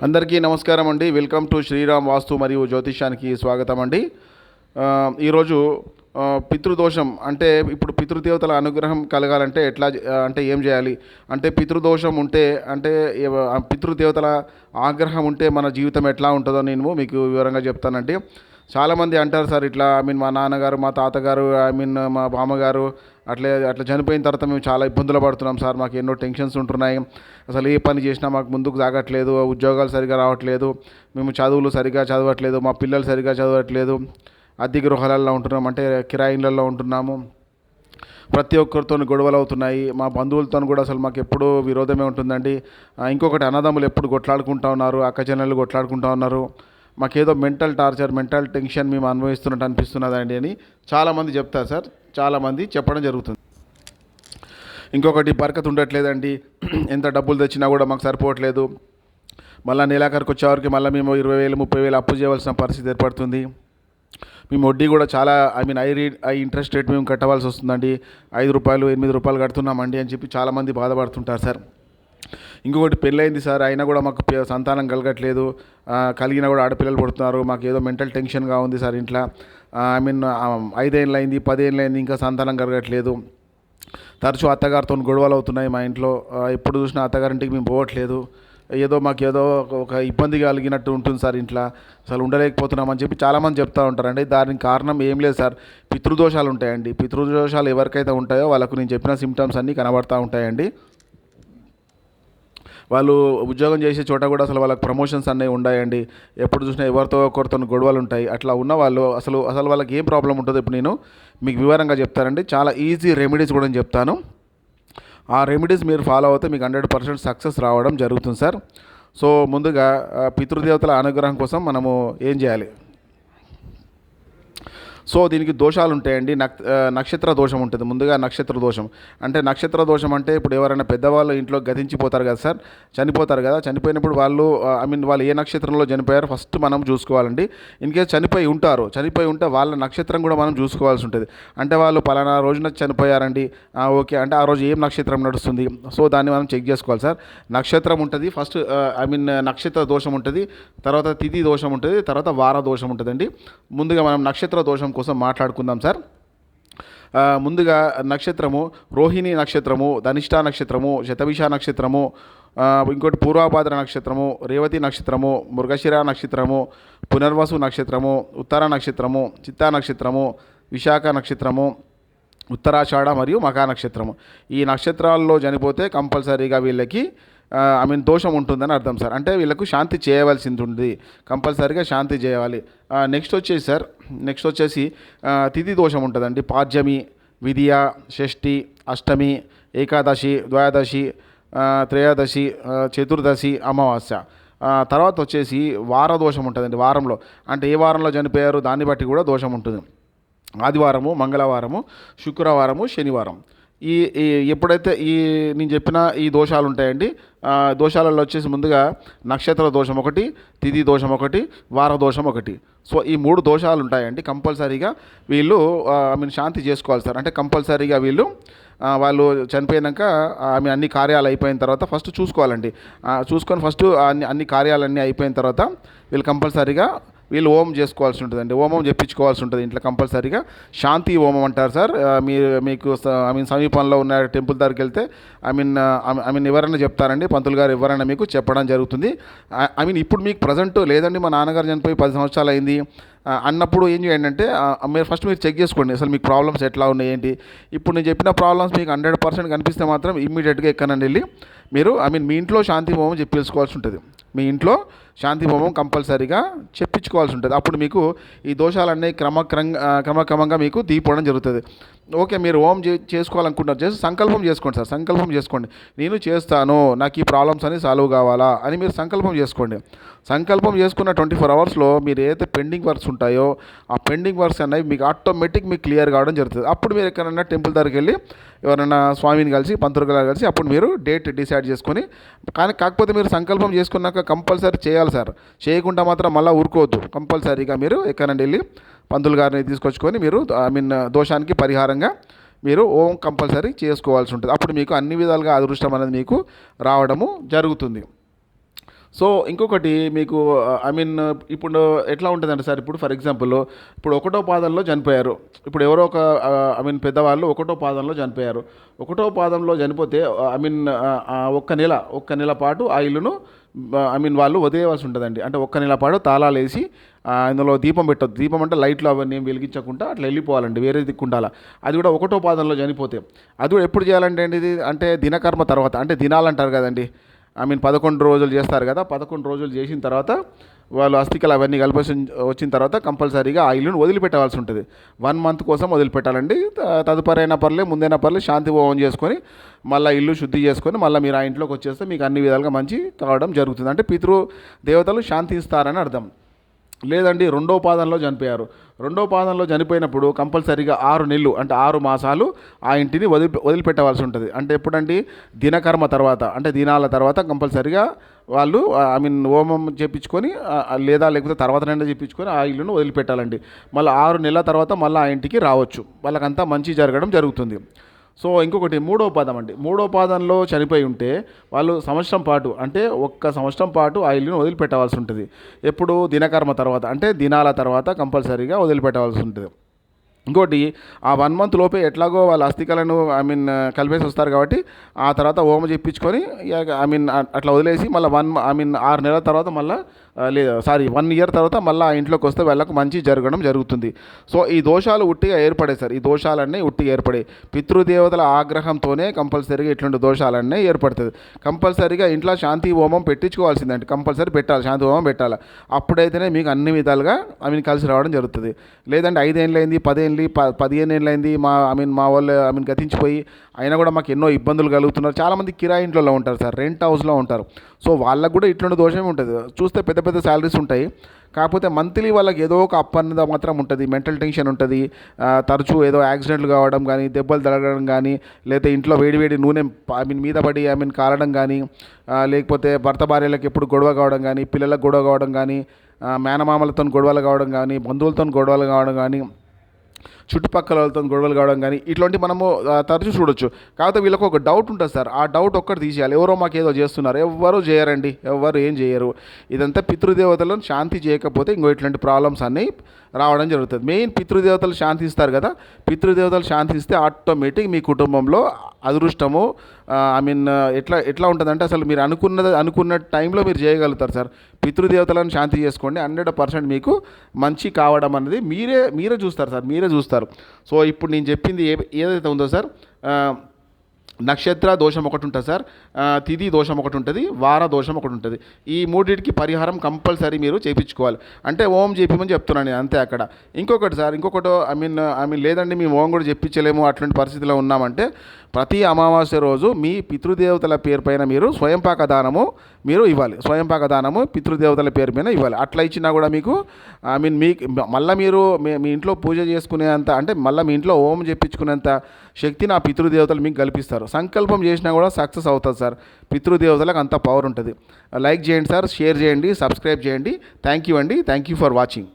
అందరికీ నమస్కారం అండి. వెల్కమ్ టు శ్రీరామ్ వాస్తు మరియు జ్యోతిష్యానికి స్వాగతం అండి. ఈరోజు పితృదోషం అంటే ఇప్పుడు పితృదేవతల అనుగ్రహం కలగాలంటే ఎట్లా అంటే ఏం చేయాలి అంటే పితృదోషం ఉంటే అంటే పితృదేవతల ఆగ్రహం ఉంటే మన జీవితం ఎట్లా ఉంటుందో నేను మీకు వివరంగా చెప్తానండి. చాలామంది అంటారు సార్ ఇట్లా మా నాన్నగారు మా తాతగారు మా బామ్మగారు అట్లా అట్లా చనిపోయిన తర్వాత మేము చాలా ఇబ్బందులు పడుతున్నాం సార్, మాకు ఎన్నో టెన్షన్స్ ఉంటున్నాయి, అసలు ఏ పని చేసినా మాకు ముందుకు సాగట్లేదు, ఉద్యోగాలు సరిగా రావట్లేదు, మేము చదువులు సరిగా చదవట్లేదు, మా పిల్లలు సరిగా చదవట్లేదు, అద్దె గృహాలలో ఉంటున్నాం అంటే కిరాయిలలో ఉంటున్నాము, ప్రతి ఒక్కరితో గొడవలు అవుతున్నాయి, మా బంధువులతో కూడా అసలు మాకు ఎప్పుడూ విరోధమే ఉంటుందండి. ఇంకొకటి అన్నదమ్ములు ఎప్పుడు కొట్లాడుకుంటూ ఉన్నారు, అక్కచెల్లెళ్ళు కొట్లాడుకుంటూ ఉన్నారు, మాకేదో మెంటల్ టార్చర్ మెంటల్ టెన్షన్ మేము అనుభవిస్తున్నట్టు అనిపిస్తున్నదండి అని చాలామంది చెప్తారు సార్, చాలామంది చెప్పడం జరుగుతుంది. ఇంకొకటి బరకత్ ఉండట్లేదండి, ఎంత డబ్బులు తెచ్చినా కూడా మాకు సరిపోవట్లేదు, మళ్ళీ నెలాఖరికి వచ్చేవారికి మళ్ళీ మేము 20,000 30,000 అప్పు చేయవలసిన పరిస్థితి ఏర్పడుతుంది, మేము వడ్డీ కూడా చాలా ఐ ఇంట్రెస్ట్ రేట్ మేము కట్టవలసి వస్తుందండి, ₹5 ₹8 కడుతున్నామండి అని చెప్పి చాలామంది బాధపడుతుంటారు సార్. ఇంకొకటి పెళ్ళైంది సార్, అయినా కూడా మాకు సంతానం కలగట్లేదు, కలిగినా కూడా ఆడపిల్లలు పుడుతున్నారు, మాకు ఏదో మెంటల్ టెన్షన్గా ఉంది సార్ ఇంట్లో, 5 ఏళ్ళు అయింది 10 ఏళ్ళు అయింది ఇంకా సంతానం కలగట్లేదు, తరచూ అత్తగారితో గొడవలు అవుతున్నాయి మా ఇంట్లో, ఎప్పుడు చూసినా అత్తగారింటికి మేము పోవట్లేదు, మాకు ఏదో ఒక ఇబ్బంది కలిగినట్టు ఉంటుంది సార్ ఇంట్లో, అసలు ఉండలేకపోతున్నామని చెప్పి చాలామంది చెప్తూ ఉంటారండి. దానికి కారణం ఏం లేదు సార్, పితృదోషాలు ఉంటాయండి. పితృదోషాలు ఎవరికైతే ఉంటాయో వాళ్ళకు నేను చెప్పిన సిమ్టమ్స్ అన్నీ కనబడుతూ ఉంటాయండి. వాళ్ళు ఉద్యోగం చేసే చోట కూడా అసలు వాళ్ళకి ప్రమోషన్స్ అనేవి ఉన్నాయండి, ఎప్పుడు చూసినా ఎవరితో ఒకరితో గొడవలు ఉంటాయి, అట్లా ఉన్న వాళ్ళు అసలు వాళ్ళకి ఏం ప్రాబ్లం ఉంటుందో ఇప్పుడు నేను మీకు వివరంగా చెప్తానండి. చాలా ఈజీ రెమెడీస్ కూడా నేను చెప్తాను, ఆ రెమెడీస్ మీరు ఫాలో అవుతే మీకు 100% సక్సెస్ రావడం జరుగుతుంది సార్. సో ముందుగా పితృదేవతల అనుగ్రహం కోసం మనము ఏం చేయాలి, సో దీనికి దోషాలు ఉంటాయండి. నక్షత్ర దోషం ఉంటుంది. ముందుగా నక్షత్ర దోషం అంటే నక్షత్ర దోషం ఇప్పుడు ఎవరైనా పెద్దవాళ్ళు ఇంట్లో గతించిపోతారు కదా సార్, చనిపోతారు కదా, చనిపోయినప్పుడు వాళ్ళు వాళ్ళు ఏ నక్షత్రంలో చనిపోయారో ఫస్ట్ మనం చూసుకోవాలండి. ఇన్ కేసు చనిపోయి ఉంటే వాళ్ళ నక్షత్రం కూడా మనం చూసుకోవాల్సి ఉంటుంది. అంటే వాళ్ళు పలానా రోజున చనిపోయారండి, ఓకే అంటే ఆ రోజు ఏం నక్షత్రం నడుస్తుంది, సో దాన్ని మనం చెక్ చేసుకోవాలి సార్. నక్షత్రం ఉంటుంది ఫస్ట్, నక్షత్ర దోషం ఉంటుంది, తర్వాత తిథి దోషం ఉంటుంది, తర్వాత వార దోషం ఉంటుందండి. ముందుగా మనం నక్షత్ర దోషం కోసం మాట్లాడుకుందాం సార్. ముందుగా నక్షత్రము రోహిణి నక్షత్రము, ధనిష్ఠా నక్షత్రము, శతభిష నక్షత్రము, ఇంకోటి పూర్వభాద్ర నక్షత్రము, రేవతి నక్షత్రము, మృగశిర నక్షత్రము, పునర్వసు నక్షత్రము, ఉత్తర నక్షత్రము, చిత్తా నక్షత్రము, విశాఖ నక్షత్రము, ఉత్తరాషాఢ మరియు మఖా నక్షత్రము. ఈ నక్షత్రాల్లో చనిపోతే కంపల్సరీగా వీళ్ళకి దోషం ఉంటుందని అర్థం సార్. అంటే వీళ్ళకు శాంతి చేయవలసింది ఉంది, కంపల్సరీగా శాంతి చేయాలి. నెక్స్ట్ వచ్చేసి తిథి దోషం ఉంటుందండి. పాడ్యమి, విధియ, షష్ఠి, అష్టమి, ఏకాదశి, ద్వాదశి, త్రయోదశి, చతుర్దశి, అమావాస్య. తర్వాత వచ్చేసి వార దోషం ఉంటుందండి. వారంలో అంటే ఏ వారంలో చనిపోయారు దాన్ని బట్టి కూడా దోషం ఉంటుంది. ఆదివారము, మంగళవారము, శుక్రవారము, శనివారం. ఎప్పుడైతే నేను చెప్పిన ఈ దోషాలు ఉంటాయండి, దోషాలలో వచ్చేసి ముందుగా నక్షత్ర దోషం ఒకటి, తిథి దోషం ఒకటి, వార దోషం ఒకటి. సో ఈ 3 దోషాలు ఉంటాయండి. కంపల్సరీగా వీళ్ళు శాంతి చేసుకోవాలి సార్. అంటే కంపల్సరీగా వాళ్ళు చనిపోయాక అన్ని కార్యాలు అయిపోయిన తర్వాత ఫస్ట్ చూసుకోవాలండి. చూసుకొని ఫస్ట్ అన్ని కార్యాలన్నీ అయిపోయిన తర్వాత వీళ్ళు కంపల్సరీగా హోమం చేసుకోవాల్సి ఉంటుందండి. హోమం చెప్పించుకోవాల్సి ఉంటుంది ఇంట్లో కంపల్సరీగా. శాంతి హోమం అంటారు సార్. మీకు సమీపంలో ఉన్న టెంపుల్ దగ్గరికి వెళ్తే ఎవరైనా చెప్తారండి, పంతులు గారు ఎవరైనా మీకు చెప్పడం జరుగుతుంది. ఇప్పుడు మీకు ప్రజెంట్ లేదండి మా నాన్నగారు చనిపోయి 10 సంవత్సరాలు అయింది అన్నప్పుడు ఏం చేయండి అంటే మీరు చెక్ చేసుకోండి అసలు మీకు ప్రాబ్లమ్స్ ఎట్లా ఉన్నాయి ఏంటి. ఇప్పుడు నేను చెప్పిన ప్రాబ్లమ్స్ మీకు 100% కనిపిస్తే మాత్రం ఇమ్మీడియట్గా ఎక్కనండి వెళ్ళి మీరు మీ ఇంట్లో శాంతి హోమం చెప్పించుకోవాల్సి ఉంటుంది. మీ ఇంట్లో శాంతి హోమం కంపల్సరీగా చెప్పించుకోవాల్సి ఉంటుంది. అప్పుడు మీకు ఈ దోషాలన్నీ క్రమక్రమంగా మీకు తీపోవడం జరుగుతుంది. ఓకే, మీరు హోమం చేసుకోవాలనుకుంటున్నారు, చేసి సంకల్పం చేసుకోండి సార్. సంకల్పం చేసుకోండి, నేను చేస్తాను, నాకు ఈ ప్రాబ్లమ్స్ అని సాల్వ్ కావాలా అని మీరు సంకల్పం చేసుకోండి. సంకల్పం చేసుకున్న 24 అవర్స్లో మీరు ఏదైతే పెండింగ్ వర్క్స్ ఉంటాయో ఆ పెండింగ్ వర్క్స్ అనేవి మీకు ఆటోమేటిక్ మీకు క్లియర్ కావడం జరుగుతుంది. అప్పుడు మీరు ఎక్కడైనా టెంపుల్ దగ్గరికి వెళ్ళి ఎవరైనా స్వామిని కలిసి పంతులు గారు కలిసి అప్పుడు మీరు డేట్ డిసైడ్ చేసుకొని, కాకపోతే మీరు సంకల్పం చేసుకున్నాక కంపల్సరీ చేయాలి సార్. చేయకుండా మాత్రం మళ్ళీ ఊరుకోవద్దు. కంపల్సరీగా మీరు ఎక్కడైనా వెళ్ళి పంతులు గారిని తీసుకొచ్చుకొని మీరు దోషానికి పరిహారంగా మీరు ఓం కంపల్సరీ చేసుకోవాల్సి ఉంటుంది. అప్పుడు మీకు అన్ని విధాలుగా అదృష్టం అనేది మీకు రావడము జరుగుతుంది. సో ఇంకొకటి మీకు ఐ మీన్ ఇప్పుడు ఎట్లా ఉంటుందంటే సార్, ఇప్పుడు ఫర్ ఎగ్జాంపుల్ ఇప్పుడు ఒకటో పాదంలో చనిపోయారు. ఇప్పుడు ఎవరో ఒక ఐ మీన్ పెద్దవాళ్ళు ఒకటో పాదంలో చనిపోయారు. ఒకటో పాదంలో చనిపోతే ఐ మీన్ ఒక్క నెల పాటు ఆ ఇల్లును ఐ మీన్ వాళ్ళు వదిలేయవలసి ఉంటుందండి. అంటే ఒక్క నెల పాటు తాళాలు వేసి అందులో దీపం పెట్టద్దు. దీపం అంటే లైట్లు అవన్నీ ఏం వెలిగించకుండా అట్లా వెళ్ళిపోవాలండి, వేరే దిక్కుండాల. అది కూడా ఒకటో పాదంలో చనిపోతే అది కూడా ఎప్పుడు చేయాలంటే అండి, ఇది అంటే దినకర్మ తర్వాత, అంటే దినాలు అంటారు కదండి. ఐ మీన్ 11 రోజులు చేస్తారు కదా, 11 రోజులు చేసిన తర్వాత వాళ్ళు అస్థికలు అవన్నీ కలిపి వచ్చిన తర్వాత కంపల్సరీగా ఆ ఇల్లును వదిలిపెట్టవలసి ఉంటుంది. 1 మంత్ కోసం వదిలిపెట్టాలండి. తదుపరి అయినా పర్లేదు, ముందైనా పర్లేదు, శాంతి హోమం చేసుకొని మళ్ళీ ఇల్లు శుద్ధి చేసుకొని మళ్ళీ మీరు ఆ ఇంట్లోకి వచ్చేస్తే మీకు అన్ని విధాలుగా మంచి కావడం జరుగుతుంది. అంటే పితృ దేవతలు శాంతి ఇస్తారని అర్థం. లేదండి రెండో పాదంలో చనిపోయారు. రెండో పాదంలో చనిపోయినప్పుడు కంపల్సరీగా 6 నెలలు అంటే 6 మాసాలు ఆ ఇంటిని వదిలిపెట్టవలసి ఉంటుంది. అంటే ఎప్పుడండి, దినకర్మ తర్వాత, అంటే దినాల తర్వాత కంపల్సరీగా వాళ్ళు ఐ మీన్ హోమం చేయించుకొని లేకపోతే తర్వాతనైనా చేయించుకొని ఆ ఇల్లును వదిలిపెట్టాలండి. మళ్ళీ 6 నెలల తర్వాత మళ్ళీ ఆ ఇంటికి రావచ్చు. వాళ్ళకంతా మంచి జరగడం జరుగుతుంది. సో ఇంకొకటి మూడో పాదం అండి. మూడో పాదంలో చనిపోయి ఉంటే వాళ్ళు సంవత్సరం పాటు, అంటే ఒక్క సంవత్సరం పాటు ఆ ఇల్లును వదిలిపెట్టవలసి ఉంటుంది. ఎప్పుడు, దినకర్మ తర్వాత, అంటే దినాల తర్వాత కంపల్సరీగా వదిలిపెట్టవలసి ఉంటుంది. ఇంకోటి, ఆ 1 మంత్ లోపే ఎట్లాగో వాళ్ళ అస్థికలను ఐ మీన్ కలిపేసి వస్తారు కాబట్టి ఆ తర్వాత హోమ చెప్పించుకొని ఐ మీన్ అట్లా వదిలేసి మళ్ళీ 6 నెలల తర్వాత మళ్ళీ 1 ఇయర్ తర్వాత మళ్ళీ ఆ ఇంట్లోకి వస్తే వాళ్ళకు మంచి జరగడం జరుగుతుంది. సో ఈ దోషాలు ఉట్టిగా ఏర్పడాయి సార్. ఈ దోషాలన్నీ ఉట్టిగా ఏర్పడాయి. పితృదేవతల ఆగ్రహంతోనే కంపల్సరీగా ఇట్లాంటి దోషాలన్నీ ఏర్పడుతుంది. కంపల్సరీగా ఇంట్లో శాంతి హోమం పెట్టించుకోవాల్సిందండి. కంపల్సరీ పెట్టాలి, శాంతి హోమం పెట్టాలి. అప్పుడైతేనే మీకు అన్ని విధాలుగా ఐ మీన్ కలిసి రావడం జరుగుతుంది. లేదంటే 5 ఏళ్ళైంది, 15 ఏళ్ళైంది మా వాళ్ళు ఐ మీన్ గతించిపోయి అయినా కూడా మాకు ఎన్నో ఇబ్బందులు కలుగుతున్నారు. చాలామంది కిరాయి ఇంట్లో ఉంటారు సార్, రెంట్ హౌస్లో ఉంటారు. సో వాళ్ళకు కూడా ఇట్లాంటి దోషమే ఉంటుంది. చూస్తే పెద్ద పెద్ద శాలరీస్ ఉంటాయి, కాకపోతే మంత్లీ వాళ్ళకి ఏదో ఒక అప్పు అన్నది మాత్రం ఉంటుంది. మెంటల్ టెన్షన్ ఉంటుంది. తరచూ ఏదో యాక్సిడెంట్లు కావడం కానీ, దెబ్బలు తగలడం కానీ, లేకపోతే ఇంట్లో వేడి నూనె ఐ మీన్ మీద పడి ఐ మీన్ కాలడం కానీ, లేకపోతే భర్త భార్యలకు ఎప్పుడు గొడవ కావడం కానీ, పిల్లలకు గొడవ కావడం కానీ, మేనమామలతో గొడవలు కావడం కానీ, బంధువులతో గొడవలు కావడం కానీ, చుట్టుపక్కల వాళ్ళతో గొడవలు కావడం కానీ, ఇట్లాంటి మనము తరచూ చూడొచ్చు. కాకపోతే వీళ్ళకు ఒక డౌట్ ఉంటుంది సార్. ఆ డౌట్ ఒక్కటి తీసేయాలి. ఎవరో మాకేదో చేస్తున్నారు, ఎవ్వరూ చేయరండి, ఎవ్వరు ఏం చేయరు. ఇదంతా పితృదేవతలను శాంతి చేయకపోతే ఇంకో ఇట్లాంటి ప్రాబ్లమ్స్ అన్నీ రావడం జరుగుతుంది. మెయిన్ పితృదేవతలు శాంతి ఇస్తారు కదా, పితృదేవతలు శాంతి ఇస్తే ఆటోమేటిక్ మీ కుటుంబంలో అదృష్టము ఐ మీన్ ఎట్లా ఉంటుందంటే అసలు మీరు అనుకున్న టైంలో మీరు చేయగలుగుతారు సార్. పితృదేవతలను శాంతి చేసుకోండి, 100% మీకు మంచి కావడం అనేది మీరే చూస్తారు సార్, మీరే చూస్తారు. సో ఇప్పుడు నేను చెప్పింది ఏదైతే ఉందో సార్, నక్షత్ర దోషం ఒకటి ఉంటుంది సార్, తిథి దోషం ఒకటి ఉంటుంది, వార దోషం ఒకటి ఉంటుంది. ఈ మూడింటికి పరిహారం కంపల్సరీ మీరు చేయించుకోవాలి. అంటే ఓం చెప్పమని చెప్తున్నాను నేను, అంతే. అక్కడ ఇంకొకటి సార్, ఇంకొకటి ఐ మీన్ లేదండి మేము ఓం కూడా చెప్పించలేము అట్లాంటి పరిస్థితిలో ఉన్నామంటే, ప్రతి అమావాస్య రోజు మీ పితృదేవతల పేరు పైన మీరు స్వయంపాక దానము మీరు ఇవ్వాలి. స్వయంపాక దానము పితృదేవతల పేరు పైన ఇవ్వాలి. అట్లా ఇచ్చినా కూడా మీకు ఐ మీన్ మళ్ళీ మీరు మీ ఇంట్లో పూజ చేసుకునేంత, అంటే మళ్ళీ మీ ఇంట్లో ఓం చెప్పించుకునేంత శక్తిని ఆ పితృదేవతలు మీకు కల్పిస్తారు. సంకల్పం చేసినా కూడా సక్సెస్ అవుతుంది సార్. పితృదేవతలకు అంత పవర్ ఉంటుంది. లైక్ చేయండి సార్, షేర్ చేయండి, సబ్స్క్రైబ్ చేయండి. థ్యాంక్ యూ అండి. Thank you for watching.